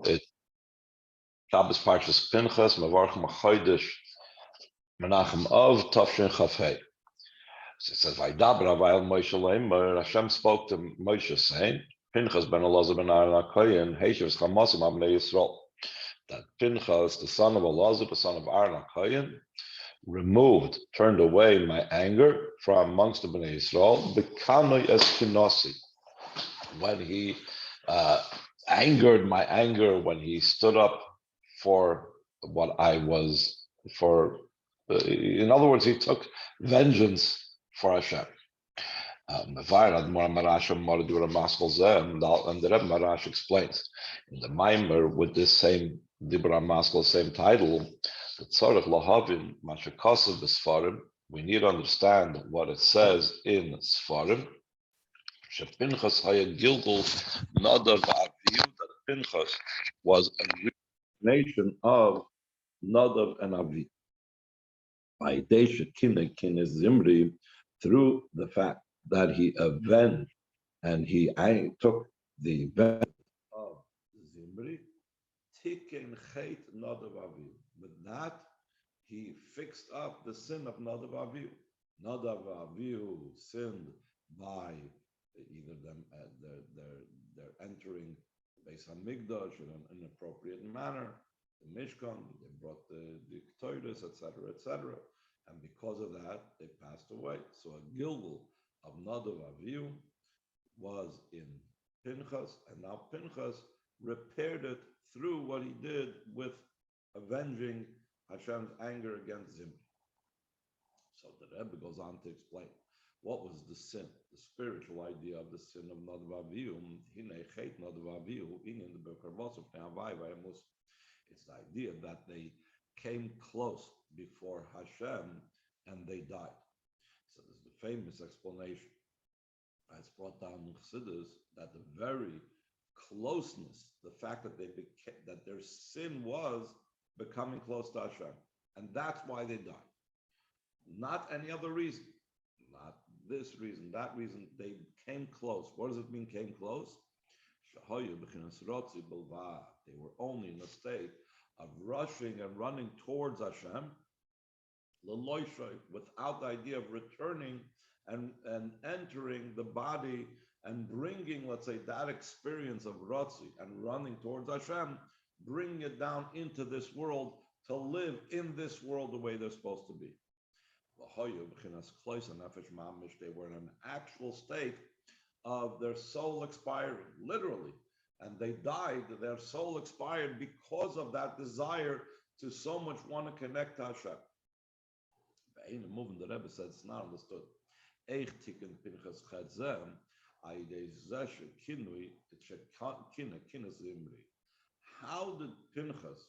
It's Shabbos Parshas פינחס, Mevarchim HaChodesh, Menachem Av, Tafshin Chafei. So it says, Vaydaber Avayel Moshe Leimer, Hashem spoke to Moshe saying, פינחס ben Elazar ben Aaron HaKohen, Heishavs Chamasim Abnei Yisrael. That פינחס, the son of Elazar, the son of Aaron HaKohen, turned away my anger from amongst the Bnei Yisrael, B'kanoi es Kinosi. When he angered my anger, when he stood up for what I was for, in other words, he took vengeance for Hashem. And the Rebbe Marash explains in the Maimer with this same Dibra Maskal, same title, the Tzarech Lahavin Mashakasav Sfarim. We need to understand what it says in Sfarim. Pinchas Haya Gilgul Nadav Avihu, that Pinchas was a nation of Nadav and Avihu. By Desha Kine Zimri, through the fact that he avenged and he took the vengeance of Zimri, Tiken Chet Nadav Avihu. With that, he fixed up the sin of Nadav Avihu. Nadav Avihu sinned by either them they're entering Beis Hamikdash in an inappropriate manner, the Mishkan, they brought the Torahs, etc., and because of that, they passed away. So a Gilgul of Nadav Avihu was in Pinchas, and now Pinchas repaired it through what he did with avenging Hashem's anger against Zimri. So the Rebbe goes on to explain what was the sin, the spiritual idea of the sin of Nadav Avihu. It's the idea that they came close before Hashem and they died. So there's the famous explanation. It's brought down in Chassidus that the very closeness, the fact that that their sin was becoming close to Hashem, and that's why they died. Not any other reason. Not this reason, that reason. They came close. What does it mean, came close? They were only in a state of rushing and running towards Hashem, without the idea of returning and entering the body and bringing, let's say, that experience of Rotzi and running towards Hashem, bringing it down into this world to live in this world the way they're supposed to be. They were in an actual state of their soul expiring, literally, and they died. Their soul expired because of that desire to so much want to connect to Hashem. The Rebbe says it's not understood. How did Pinchas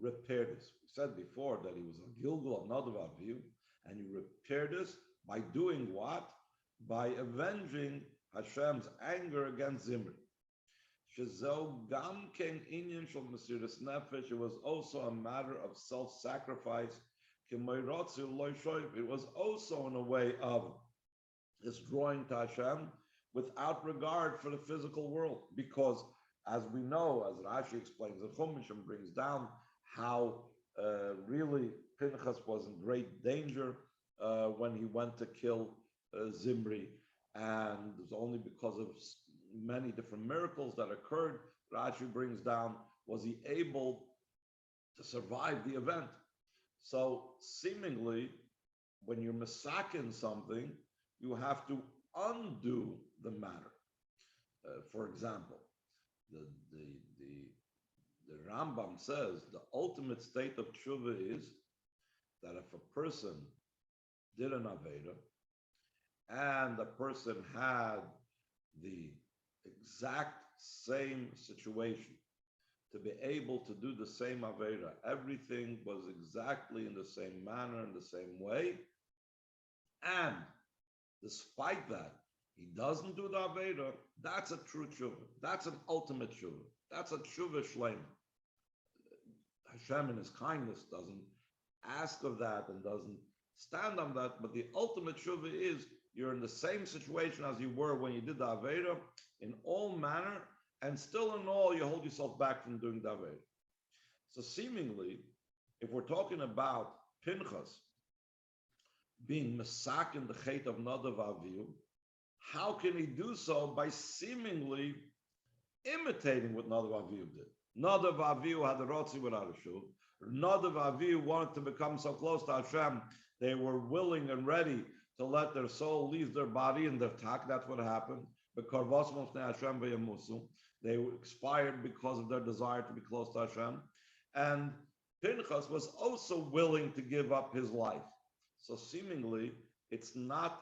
repair this? We said before that he was a Gilgul of Nadav Avihu, and he repaired this by doing what? By avenging Hashem's anger against Zimri. It was also a matter of self-sacrifice. It was also in a way of this drawing to Hashem without regard for the physical world. Because as we know, as Rashi explains, the Chumishim brings down how really Pinchas was in great danger when he went to kill Zimri, and it was only because of many different miracles that occurred, Rashi brings down, was he able to survive the event. So seemingly, when you're masakin something, you have to undo the matter. For example, the Rambam says the ultimate state of tshuva is that if a person did an aveda and the person had the exact same situation to be able to do the same aveda, everything was exactly in the same manner, in the same way, and despite that, he doesn't do the aveda, that's a true tshuva. That's an ultimate tshuva. That's a tshuva shleima. Hashem in his kindness doesn't ask of that and doesn't stand on that, but the ultimate tshuva is you're in the same situation as you were when you did the aveda in all manner, and still in all, you hold yourself back from doing davar. So seemingly, if we're talking about Pinchas being masak in the chait of Nadav Avihu, how can he do so by seemingly imitating what Nadav Avihu did? Nadav Avihu had a rotzi without a shuv. Nadav Avihu wanted to become so close to Hashem, they were willing and ready to let their soul leave their body in their tak. That's what happened. They expired because of their desire to be close to Hashem. And Pinchas was also willing to give up his life. So seemingly, it's not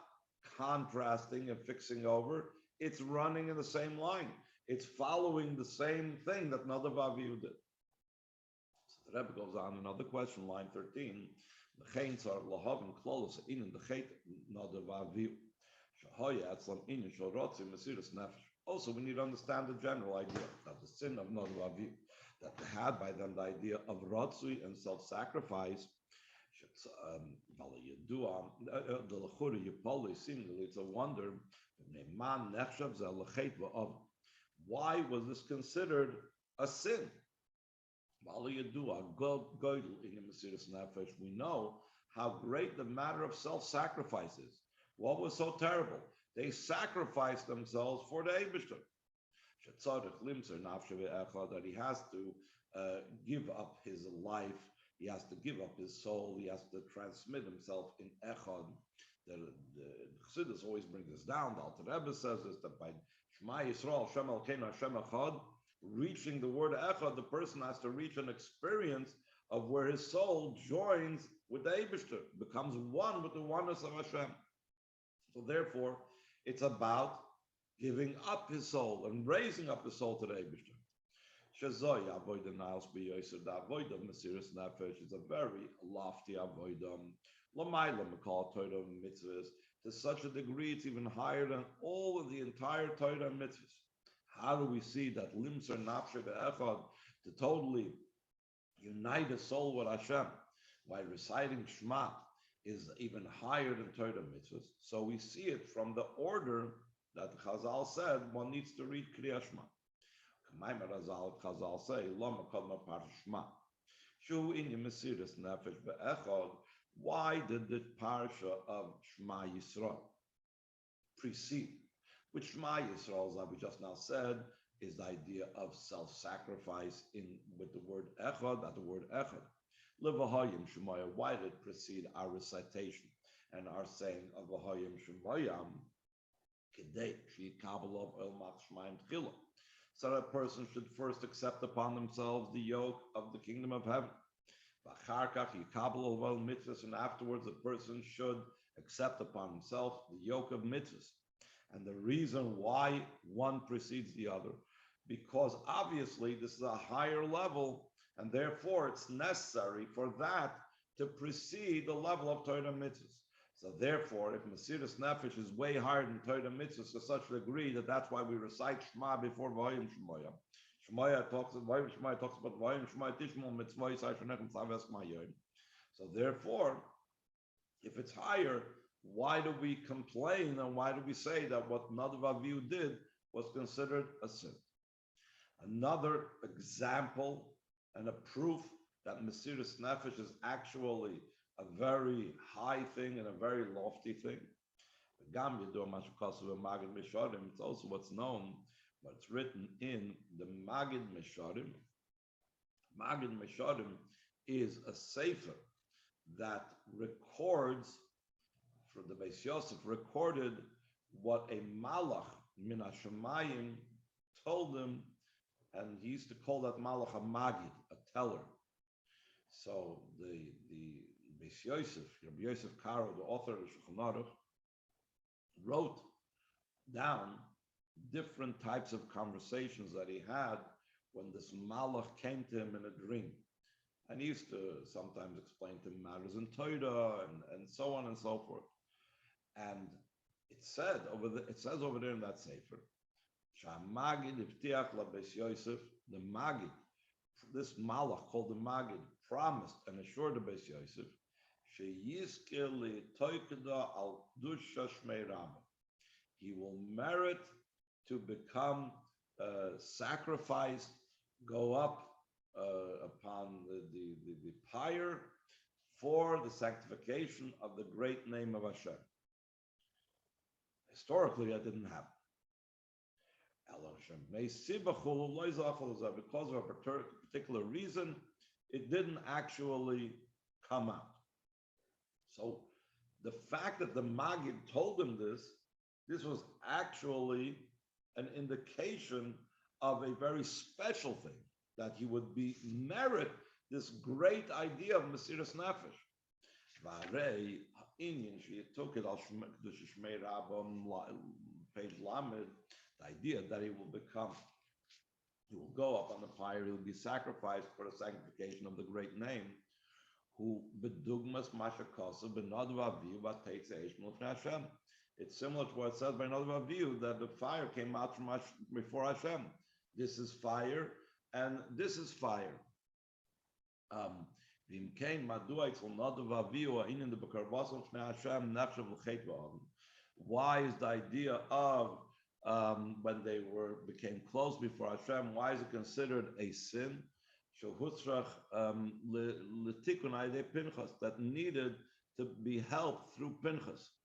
contrasting and fixing over. It's running in the same line. It's following the same thing that Nadav Avihu did. So the Rebbe goes on another question, line 13. Also, we need to understand the general idea that the sin of Nadav Avihu, that they had by them the idea of Ratzui and self-sacrifice. Seemingly, it's a wonder. Why was this considered a sin? We know how great the matter of self-sacrifice is. What was so terrible? They sacrificed themselves for the Eibishter. That he has to give up his life, he has to give up his soul, he has to transmit himself in Echad. The Chassidus always bring this down. The Alter Rebbe says this, that by Shema Yisrael, Shem Elkeinu Hashem Echad, reaching the word Echad, the person has to reach an experience of where his soul joins with the Eibishter, becomes one with the oneness of Hashem. So therefore, it's about giving up his soul and raising up his soul to the Eibishter. Shazoy avodah nails b'yoser. The avodah of Mesiras Nefesh is a very lofty avodah. L'mayla mekal Torah mitzvahs. To such a degree, it's even higher than all of the entire Torah mitzvahs. How do we see that limser nafshe be'echad, to totally unite a soul with Hashem by reciting Shema, is even higher than Torah mitzvahs? So we see it from the order that Chazal said one needs to read Kriyas Shema. Chazal say, Lama Kadma Parsha Shema. Shu in Mesiras Nefesh be'echad. Why did the parsha of Shema Yisrael precede? Which Shema Yisrael, as we just now said, is the idea of self-sacrifice with the word echad, that the word echad. Levahayim Shemaya, why did it precede our recitation and our saying of Vahayim Shemayam? Kedei Sheyikabel El Mach Shemaim Tchila. So that person should first accept upon themselves the yoke of the kingdom of heaven. And afterwards, the person should accept upon himself the yoke of mitzvahs. And the reason why one precedes the other, because obviously this is a higher level, and therefore it's necessary for that to precede the level of Torah mitzvahs. So therefore, if Mesiras Nefesh is way higher than Torah mitzvahs to such a degree that that's why we recite Shema before Vayim Shemaya. Shemaya talks about Vayim Shemaya Tishmol Mitzvah Yisai Shenechem Tzaves Mayod. So therefore, if it's higher, why do we complain and why do we say that what Nadav Avihu did was considered a sin? Another example and a proof that Mesiras Nefesh is actually a very high thing and a very lofty thing. It's also what's known, what's written in the Magid Mesharim. Magid Mesharim is a sefer that records, for the Beis Yosef, recorded what a malach min hashamayim told him, and he used to call that malach a magid, a teller. So the Beis Yosef, Rabbi Yosef Karo, the author of the Shulchan Aruch, wrote down different types of conversations that he had when this malach came to him in a dream. And he used to sometimes explain to him matters in Torah and so on and so forth. And it says over there in that sefer, Sha'amagid iftiach la Beis Yosef, the Magid, this malach called the Magid, promised and assured the Beis Yosef, sheyizkir li toikda al dusha shmei Rama. He will merit to become sacrificed, go up upon the pyre for the sanctification of the great name of Hashem. Historically, that didn't happen. Because of a particular reason, it didn't actually come out. So the fact that the Maggid told him this was actually an indication of a very special thing, that he would merit this great idea of Mesiras Nefesh. Page Lamed, the idea that he will go up on the pyre, he will be sacrificed for the sanctification of the great name, who bedugmas mashakasav benadu aviv vateitz eishmul Hashem. It's similar to what it says by Nadu Aviv, that the fire came out from before Hashem. This is fire, and this is fire. Why is the idea of when they became close before Hashem, why is it considered a sin? That needed to be helped through Pinchas.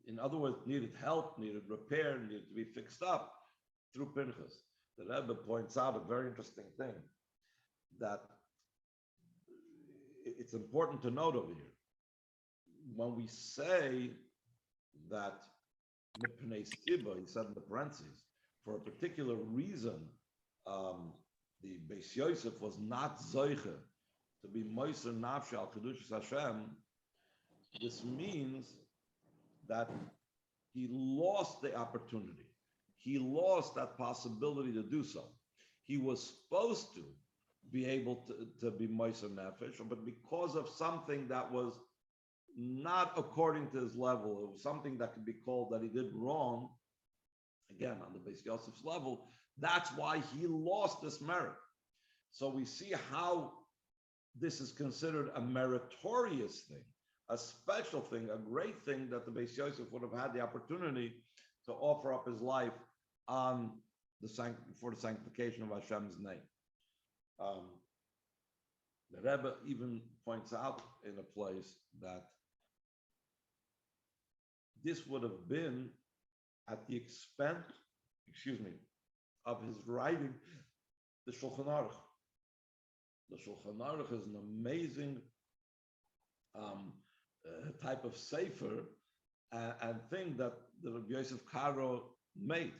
In other words, needed help, needed repair, needed to be fixed up through Pinchas. The Rebbe points out a very interesting thing, that it's important to note over here. When we say that he said in the parentheses, for a particular reason, the Beis Yosef was not zoiche to be moiser nafshi al kedushas Hashem. This means that he lost the opportunity. He lost that possibility to do so. He was supposed to be able to be moiser nefesh, but because of something that was not according to his level, it was something that could be called that he did wrong, again, on the Beis Yosef's level, that's why he lost this merit. So we see how this is considered a meritorious thing, a special thing, a great thing, that the Beis Yosef would have had the opportunity to offer up his life on for the sanctification of Hashem's name. The Rebbe even points out in a place that this would have been at the expense, of his writing the Shulchan Aruch. The Shulchan Aruch is an amazing type of sefer and thing that the Rabbi Yosef Karo made.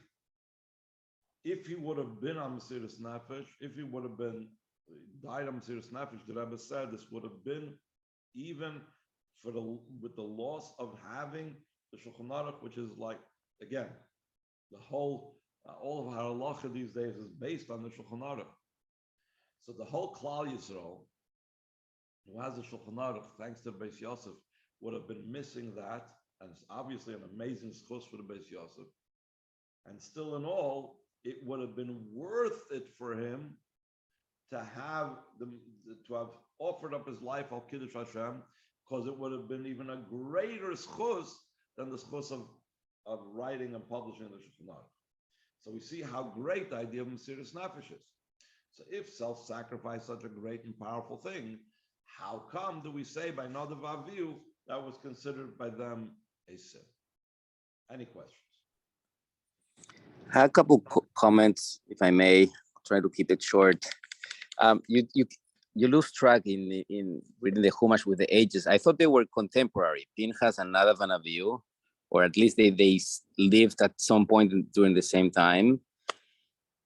If he would have been on Mesiras Nefesh, if he would have died on Mesiras Nefesh, the Rebbe said this would have been even with the loss of having the Shulchan Aruch, which is like, again, the whole, all of our halacha these days is based on the Shulchan Aruch. So the whole Klal Yisrael, who has the Shulchan Aruch, thanks to Beis Yosef, would have been missing that, and it's obviously an amazing schus for the Beis Yosef. And still in all, it would have been worth it for him to have offered up his life al Kiddush Hashem, because it would have been even a greater schus than the schus of writing and publishing the Shulchan Aruch. So we see how great the idea of Mesiras Nefesh is. So if self-sacrifice is such a great and powerful thing, how come do we say by Nadav Avihu that was considered by them a sin? Any questions? I have a couple comments, if I may. I'll try to keep it short. You lose track in reading the Chumash with the ages. I thought they were contemporary, Pinchas and Nadav and Avihu, or at least they lived at some point during the same time.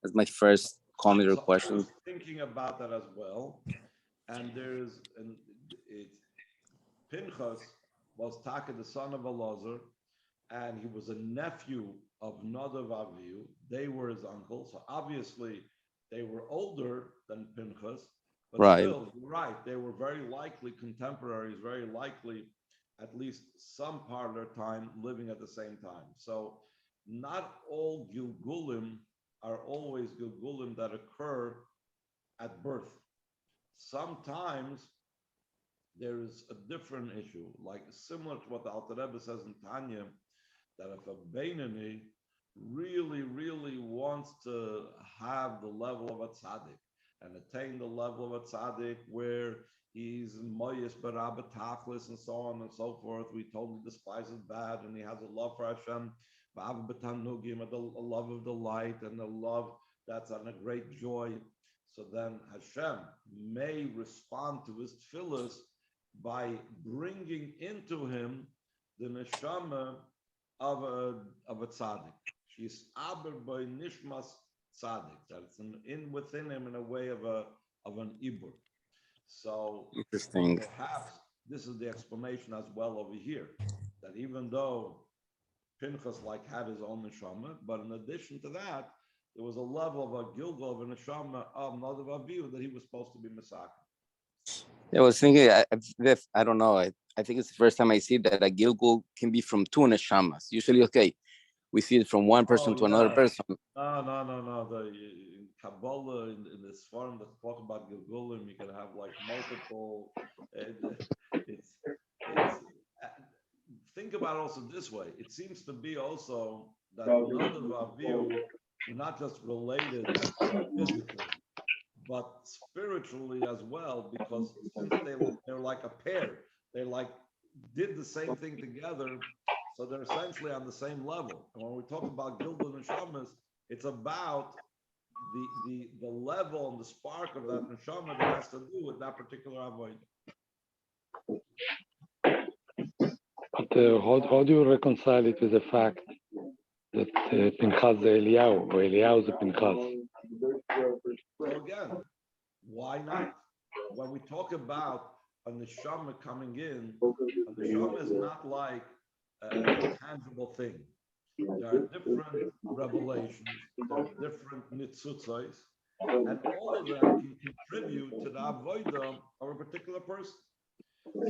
That's my first comment or question. I was thinking about that as well. And Pinchas was Taka, the son of Elazar, and he was a nephew of Nadav Avihu. They were his uncle, so obviously they were older than Pinchas, but right. Still, right, they were very likely contemporaries, very likely at least some part of their time living at the same time. So not all Gilgulim are always Gilgulim that occur at birth. Sometimes there is a different issue, like similar to what the Alter Rebbe says in Tanya, that if a Beinani really, really wants to have the level of a tzaddik and attain the level of a tzaddik where he's moyes barabba tachlis and so on and so forth, we totally despises bad, and he has a love for Hashem, a love of the light and the love that's on a great joy. So then Hashem may respond to his tefillas by bringing into him the neshama of a tzaddik. She's aber by nishmas tzaddik, that it's in within him in a way of an ibur. So Interesting. perhaps this is the explanation as well over here, that even though Pinchas had his own neshama, but in addition to that, there was a level of a gilgal of a neshama of Nadav Avihu that he was supposed to be Mesach. I was thinking, I don't know. I think it's the first time I see that a gilgul can be from two neshamas. Usually, okay, we see it from one person to another person. No. In Kabbalah, in this forum that talk about gilgulim, you can have multiple. It's think about it also this way. It seems to be also that Nadav Avihu are not just related physically, but spiritually as well, because since they're like a pair, they did the same thing together, so they're essentially on the same level. And when we talk about Gilgul and Neshamas, it's about the level and the spark of that Neshama that has to do with that particular avoid. But how do you reconcile it with the fact that Pinchas is Eliyahu, or Eliyahu is Pinchas? So again, why not? When we talk about a neshama coming in, a neshama is not like a tangible thing. There are different revelations, there are different nitzutzos, and all of them can contribute to the avodah of a particular person.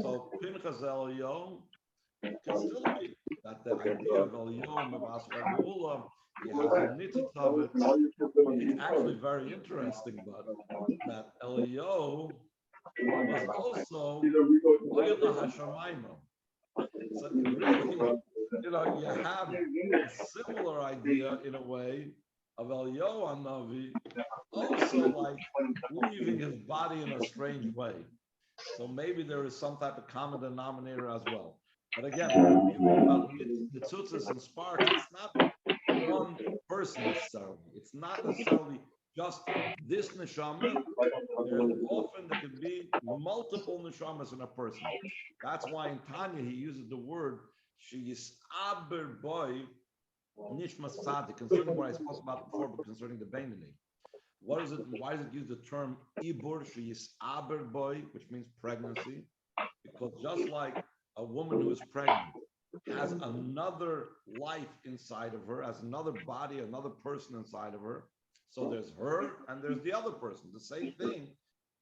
So Pinchas Eliyahu can still be that the idea of Eliyahu Mavasra Geula, he has a nitzutz of it. It's actually very interesting, but that Eliyahu was also Oila Hashemayim. So really, you have a similar idea in a way of Eliyahu Hanavi, also leaving his body in a strange way. So maybe there is some type of common denominator as well. But again, about nitzutzos and sparks, it's not one person necessarily. It's not necessarily just this neshama. There could be multiple neshamas in a person. That's why in Tanya he uses the word she is aber boy nishmas tzaddik, concerning what I spoke about before, but concerning the Beinani. What is it? Why does it use the term ibur? She is aber boy, which means pregnancy, because just like a woman who is pregnant has another life inside of her, has another body, another person inside of her. So there's her and there's the other person. The same thing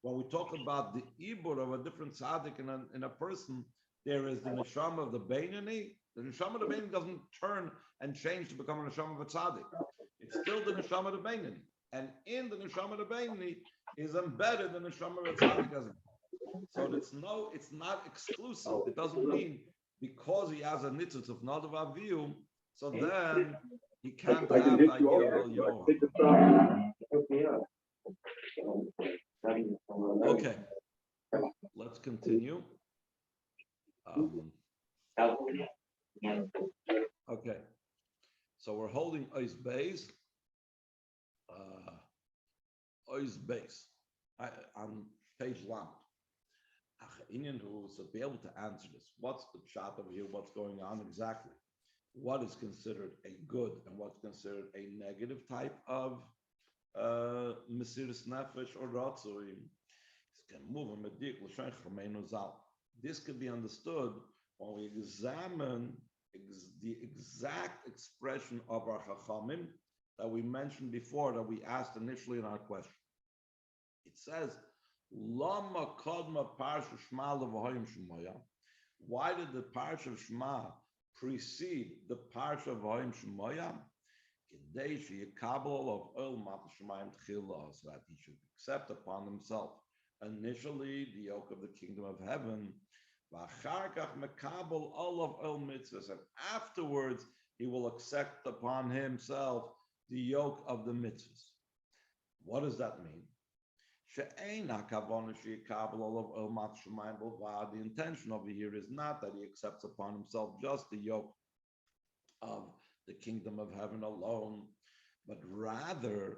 when we talk about the ibur of a different tzaddik in a person, there is the neshama of the Beinani. The neshama of the Beinani doesn't turn and change to become a neshama of a tzaddik. It's still the neshama of the Beinani. And in the neshama of the Beinani is embedded the neshama of a tzaddik as well. So it's not exclusive. It doesn't mean because he has a nitzutz of Nadav Avihu, so then he can't have a Yoel. Okay, let's continue. Okay, so we're holding Ois Beis. Ois Beis on page Lam. Indian who should be able to answer this. What's the shot over here? What's going on exactly? What is considered a good and what's considered a negative type of Mesiras Nefesh or Ratzoim? This could be understood when we examine the exact expression of our Chachamim that we mentioned before, that we asked initially in our question. It says, Lama Kodma Parsha Shema Levahoyim Shemoya. Why did the Parsha of Shema precede the Parsha of Levahoyim Shemoya? Kedei sheyikabel of oil Mat Shemayim Tchila, so that he should accept upon himself initially the yoke of the kingdom of heaven. V'achar kach mekabel all of oil mitzvahs, and afterwards he will accept upon himself the yoke of the mitzvahs. What does that mean? The intention over here is not that he accepts upon himself just the yoke of the kingdom of heaven alone, but rather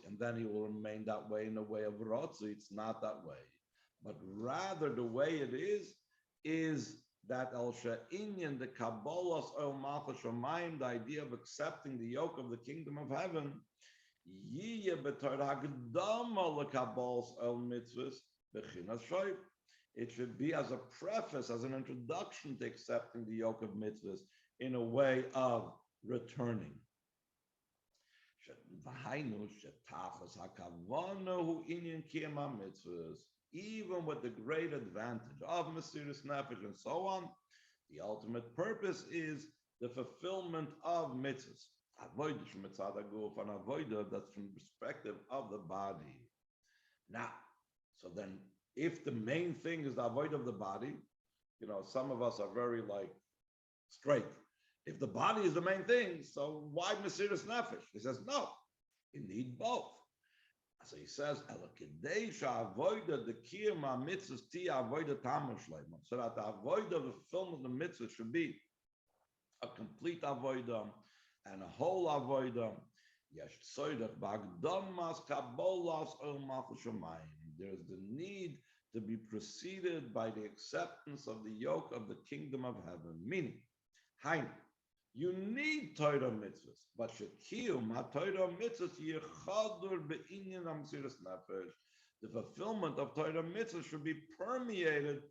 and then he will remain that way in the way of Rotzi. It's not that way, but rather the way it is that El She'inyan, the Kabbalas El Malchus Shamayim, the idea of accepting the yoke of the kingdom of heaven, it should be as a preface, as an introduction to accepting the yoke of mitzvahs in a way of returning. Even with the great advantage of Mesiras Nefesh and so on, the ultimate purpose is the fulfillment of mitzvahs. Avodah shemitzad haguf, and avodah that's from the perspective of the body. Now, so then, if the main thing is the avodah of the body, some of us are very straight. If the body is the main thing, so why Mesiras Nefesh? He says, no, you need both. So he says, so that the avodah of the fulfillment of the mitzvah should be a complete avodah and a whole avodah. There's the need to be preceded by the acceptance of the yoke of the kingdom of heaven. Meaning, you need Torah mitzvahs, but shekiyum ha-Torah mitzvahs yechadur be'inyan ha-Mesiras Nefesh. The fulfillment of Torah mitzvahs should be permeated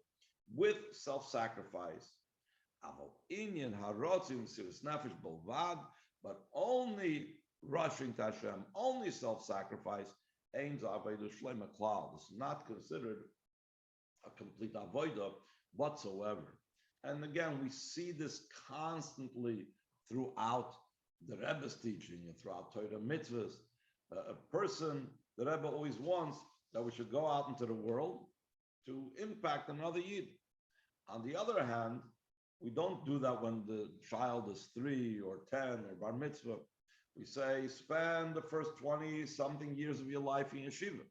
with self-sacrifice. Aval inyan harotzi Mesiras Nefesh bolvad, but only rushing to Hashem, only self-sacrifice. Ein avodah shleima klal. This is not considered a complete avodah whatsoever. And again, we see this constantly throughout the Rebbe's teaching and throughout Torah mitzvahs. A person, the Rebbe always wants that we should go out into the world to impact another Yid. On the other hand, we don't do that when the child is 3 or 10 or bar mitzvah. We say, spend the first 20-something years of your life in yeshiva,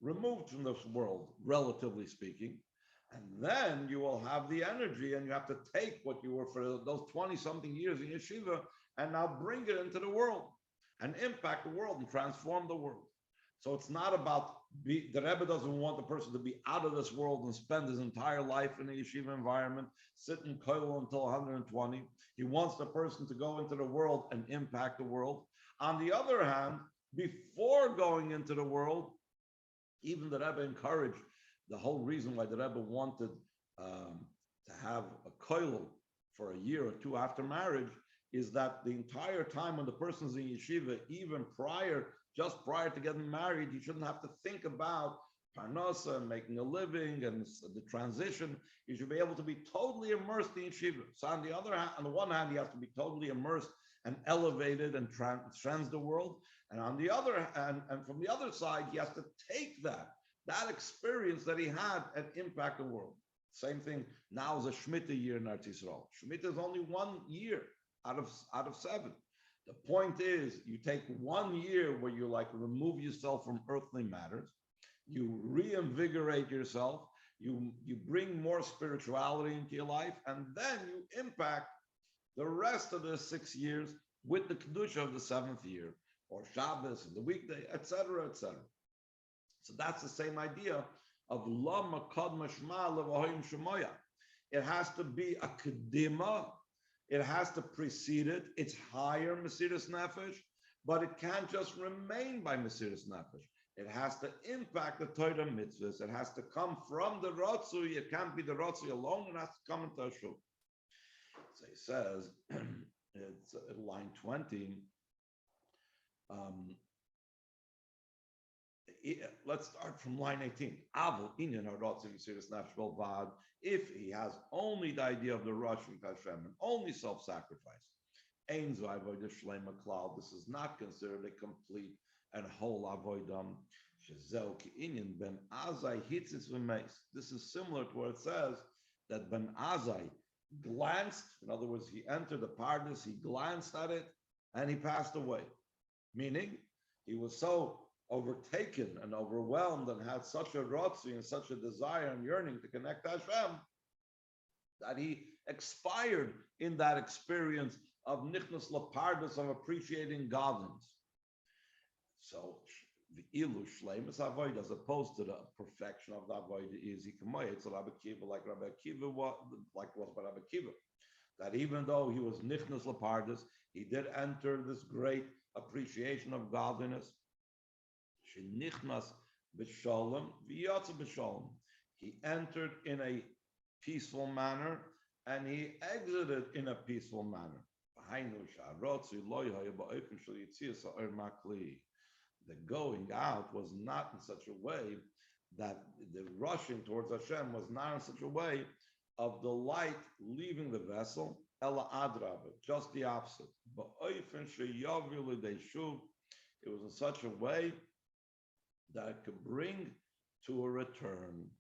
removed from this world, relatively speaking. And then you will have the energy, and you have to take what you were for those 20-something years in yeshiva and now bring it into the world and impact the world and transform the world. So it's not about, the Rebbe doesn't want the person to be out of this world and spend his entire life in a yeshiva environment, sit in kollel until 120. He wants the person to go into the world and impact the world. On the other hand, before going into the world, even the Rebbe encouraged. The whole reason why the Rebbe wanted to have a kollel for a year or two after marriage is that the entire time when the person's in yeshiva, even just prior to getting married, you shouldn't have to think about parnasa and making a living and the transition. You should be able to be totally immersed in yeshiva. So on the one hand, he has to be totally immersed and elevated and trans the world. And on the other hand, and from the other side, he has to take that experience that he had and impact the world. Same thing now is a Shemitah year in Eretz Yisrael. Shemitah is only 1 year out of 7. The point is, you take 1 year where you remove yourself from earthly matters, you reinvigorate yourself, you bring more spirituality into your life, and then you impact the rest of the 6 years with the Kedusha of the 7th year, or Shabbos and the weekday, etc., etc. So that's the same idea of lama kadma shma levahoyim shemoya. It has to be a kedima. It has to precede it. It's higher Mesiras Nefesh, but it can't just remain by Mesiras Nefesh. It has to impact the Torah mitzvahs. It has to come from the Ratzui. It can't be the Ratzui alone. It has to come into Hashul. So he says, it's line 20. Let's start from line 18. If he has only the idea of the rush from Hashem and only self-sacrifice, this is not considered a complete and whole avoidam. This is similar to what it says that Ben Azai, glanced, in other words, he entered the Pardes, he glanced at it, and he passed away. Meaning, he was so overtaken and overwhelmed and had such a rotzi and such a desire and yearning to connect to Hashem that he expired in that experience of nichnas lapardus, of appreciating godliness. So the ilu shleimus avoid, as opposed to the perfection of the avoid, is ikamoyet so Rabbi Akiva, like Rabbi Akiva was by Rabbi Akiva, that even though he was nichnas lapardus, he did enter this great appreciation of godliness. Shenichnas b'shalom v'yatsa b'shalom. He entered in a peaceful manner and he exited in a peaceful manner. The going out was not in such a way that the rushing towards Hashem was not in such a way of the light leaving the vessel, ela adraba, just the opposite. It was in such a way that it could bring to a return.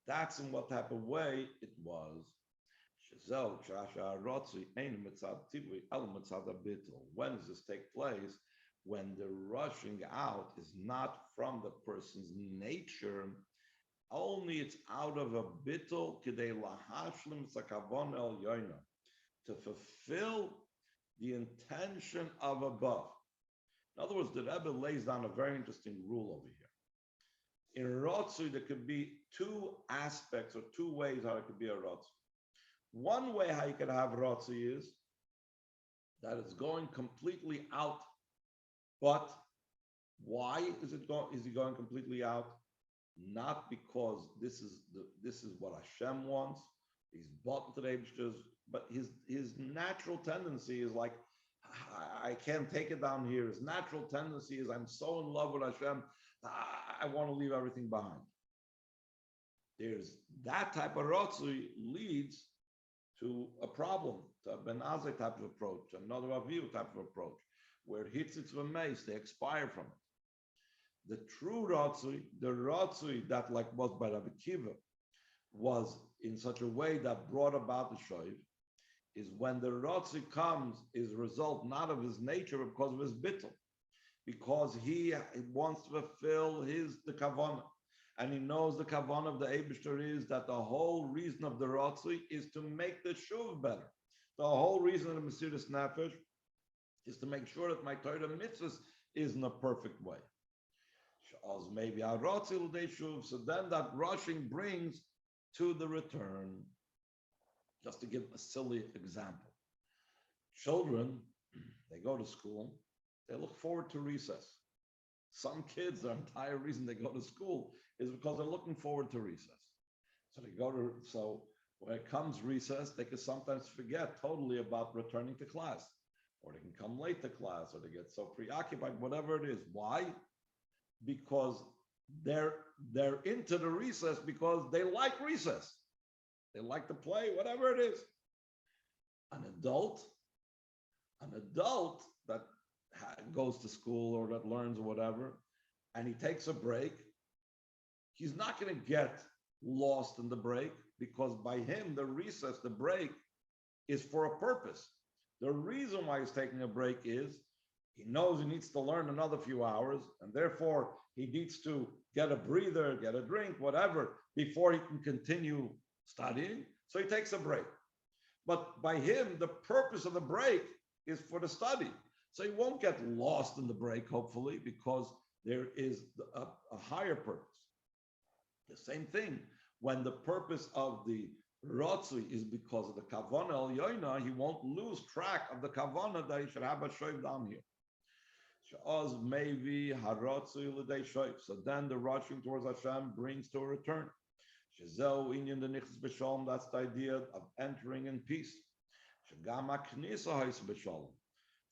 That's in what type of way it was. When does this take place? When the rushing out is not from the person's nature, only it's out of a bittul kidei lahashlim sakavon el yoina, to fulfill the intention of above. In other words, the Rebbe lays down a very interesting rule over here. In Rotzu, there could be two aspects or two ways how it could be a Rotzu. One way how you could have Rotzu is that it's going completely out. But why is he going completely out? Not because this is what Hashem wants. He's bought into the Eibishter's, but his natural tendency is like, I can't take it down here. His natural tendency is, I'm so in love with Hashem, I want to leave everything behind. There's that type of Rotzu leads to a problem, to a Ben Azai type of approach, another Aviv type of approach, where hitzitz v'meis, they expire from it. The true Rotzu, the Rotzu that like was by Rabbi Akiva, was in such a way that brought about the Shoiv, is when the Rotzi comes is a result not of his nature, but because of his bittul, because he wants to fulfill the kavanah, and he knows the kavanah of the Eibishter is that the whole reason of the Rotzi is to make the shuv better. The whole reason of the Mesiras Nefesh is to make sure that my Torah mitzvahs is in a perfect way. Maybe a Rotzi l'dei shuv, so then that rushing brings to the return. Just to give a silly example. Children, they go to school, they look forward to recess. Some kids, their entire reason they go to school is because they're looking forward to recess. So when it comes recess, they can sometimes forget totally about returning to class, or they can come late to class, or they get so preoccupied, whatever it is. Why? Because they're into the recess because they like recess. They like to play, whatever it is. An adult that goes to school or that learns or whatever, and he takes a break, he's not going to get lost in the break, because by him, the recess, the break, is for a purpose. The reason why he's taking a break is he knows he needs to learn another few hours, and therefore he needs to get a breather, get a drink, whatever, before he can continue studying, so he takes a break. But by him, the purpose of the break is for the study. So he won't get lost in the break, hopefully, because there is a higher purpose. The same thing, when the purpose of the Rotzi is because of the Kavanah El Yoina, he won't lose track of the Kavanah that he should have a Shoiv down here. So then the rushing towards Hashem brings to a return. That's the idea of entering in peace.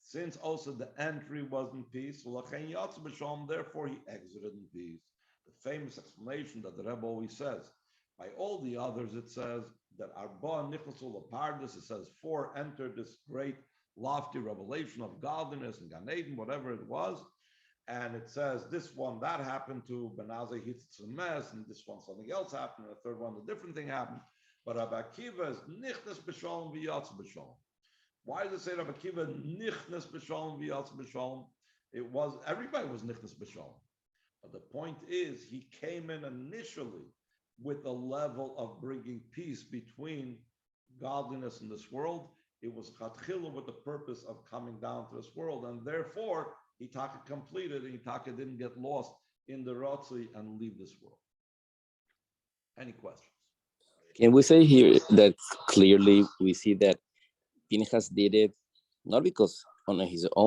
Since also the entry was in peace, therefore he exited in peace. The famous explanation that the Rebbe always says. By all the others, it says that Arba Nichosul Apardis, it says 4 entered this great lofty revelation of godliness and Gan Eden, whatever it was. And it says this one, that happened to Benazai Hitzitz mess, and this one something else happened, and the third one, a different thing happened. But Rabbi Akiva is nichnas b'shalom v'yatz b'shalom. Why does it say Rabbi Akiva nichnas b'shalom v'yatz b'shalom? It was, everybody was nichnas b'shalom. But the point is, he came in initially with a level of bringing peace between godliness in this world. It was chatchila with the purpose of coming down to this world, and therefore he completed, and he didn't get lost in the Ratzui and leave this world. Any questions? Can we say here that clearly we see that Piנחas did it not because on his own,